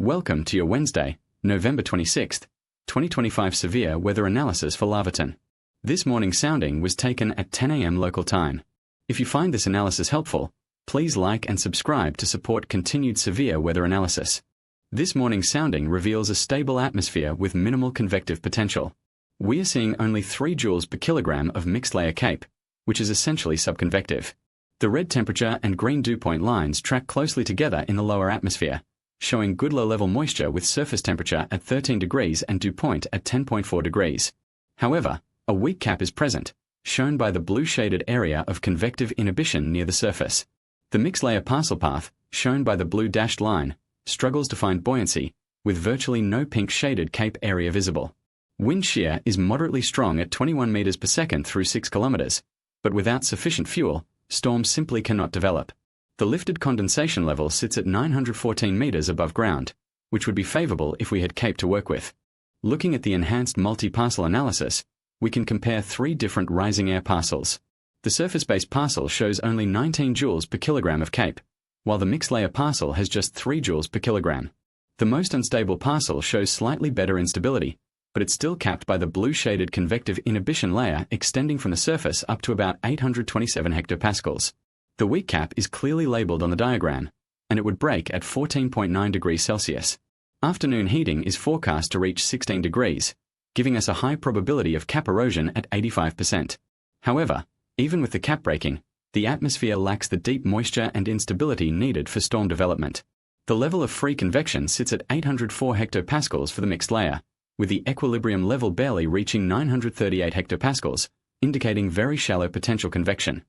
Welcome to your Wednesday, November 26th, 2025 severe weather analysis for Laverton. This morning's sounding was taken at 10 a.m. local time. If you find this analysis helpful, please like and subscribe to support continued severe weather analysis. This morning's sounding reveals a stable atmosphere with minimal convective potential. We are seeing only 3 joules per kilogram of mixed layer CAPE, which is essentially subconvective. The red temperature and green dewpoint lines track closely together in the lower atmosphere, showing good low-level moisture with surface temperature at 13 degrees and dewpoint at 10.4 degrees. However, a weak cap is present, shown by the blue-shaded area of convective inhibition near the surface. The mixed-layer parcel path, shown by the blue dashed line, struggles to find buoyancy, with virtually no pink-shaded CAPE area visible. Wind shear is moderately strong at 21 meters per second through 6 kilometers, but without sufficient fuel, storms simply cannot develop. The lifted condensation level sits at 914 meters above ground, which would be favorable if we had CAPE to work with. Looking at the enhanced multi-parcel analysis, we can compare 3 different rising air parcels. The surface-based parcel shows only 19 joules per kilogram of CAPE, while the mixed-layer parcel has just 3 joules per kilogram. The most unstable parcel shows slightly better instability, but it's still capped by the blue-shaded convective inhibition layer extending from the surface up to about 827 hectopascals. The weak cap is clearly labeled on the diagram, and it would break at 14.9 degrees Celsius. Afternoon heating is forecast to reach 16 degrees, giving us a high probability of cap erosion at 85%. However, even with the cap breaking, the atmosphere lacks the deep moisture and instability needed for storm development. The level of free convection sits at 804 hectopascals for the mixed layer, with the equilibrium level barely reaching 938 hectopascals, indicating very shallow potential convection.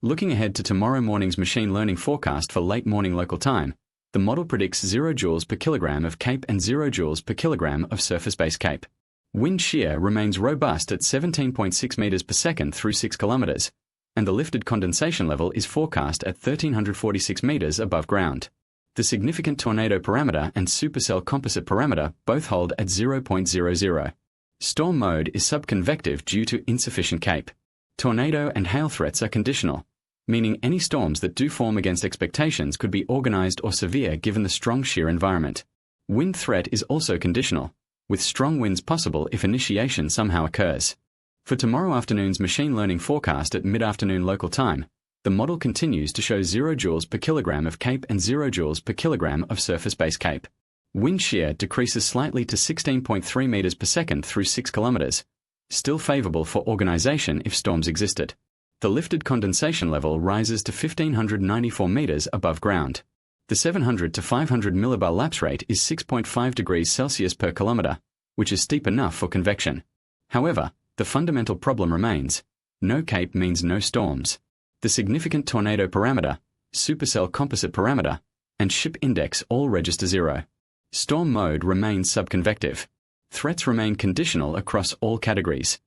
Looking ahead to tomorrow morning's machine learning forecast for late morning local time, the model predicts 0 joules per kilogram of CAPE and 0 joules per kilogram of surface-based CAPE. Wind shear remains robust at 17.6 meters per second through 6 kilometers, and the lifted condensation level is forecast at 1,346 meters above ground. The significant tornado parameter and supercell composite parameter both hold at 0.00. Storm mode is subconvective due to insufficient CAPE. Tornado and hail threats are conditional, meaning any storms that do form against expectations could be organized or severe given the strong shear environment. Wind threat is also conditional, with strong winds possible if initiation somehow occurs. For tomorrow afternoon's machine learning forecast at mid-afternoon local time, the model continues to show 0 joules per kilogram of CAPE and 0 joules per kilogram of surface-based CAPE. Wind shear decreases slightly to 16.3 meters per second through 6 kilometers, still favorable for organization if storms existed. The lifted condensation level rises to 1,594 meters above ground. The 700 to 500 millibar lapse rate is 6.5 degrees Celsius per kilometer, which is steep enough for convection. However, the fundamental problem remains. No CAPE means no storms. The significant tornado parameter, supercell composite parameter, and ship index all register 0. Storm mode remains subconvective. Threats remain conditional across all categories.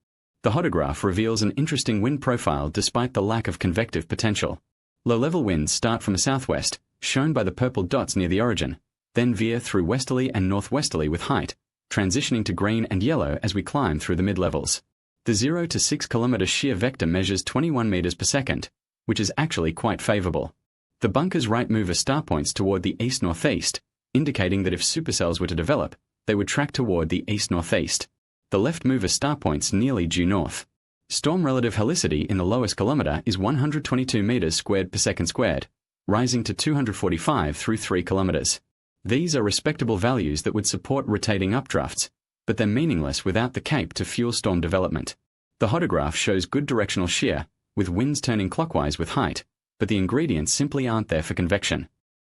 The hodograph reveals an interesting wind profile despite the lack of convective potential. Low-level winds start from the southwest, shown by the purple dots near the origin, then veer through westerly and northwesterly with height, transitioning to green and yellow as we climb through the mid-levels. The 0 to 6 kilometer shear vector measures 21 meters per second, which is actually quite favorable. The bunker's right mover star points toward the east-northeast, indicating that if supercells were to develop, they would track toward the east-northeast. The left mover star points nearly due north. Storm relative helicity in the lowest kilometer is 122 meters squared per second squared, rising to 245 through 3 kilometers. These are respectable values that would support rotating updrafts, but they're meaningless without the CAPE to fuel storm development. The hodograph shows good directional shear, with winds turning clockwise with height, but the ingredients simply aren't there for convection.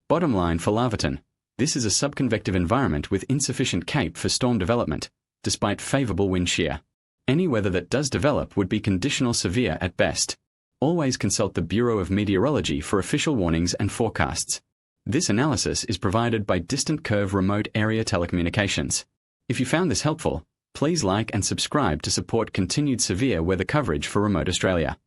Bottom line for Laverton: this is a subconvective environment with insufficient CAPE for storm development, despite favorable wind shear. Any weather that does develop would be conditional severe at best. Always consult the Bureau of Meteorology for official warnings and forecasts. This analysis is provided by Distant Curve Remote Area Telecommunications. If you found this helpful, please like and subscribe to support continued severe weather coverage for remote Australia.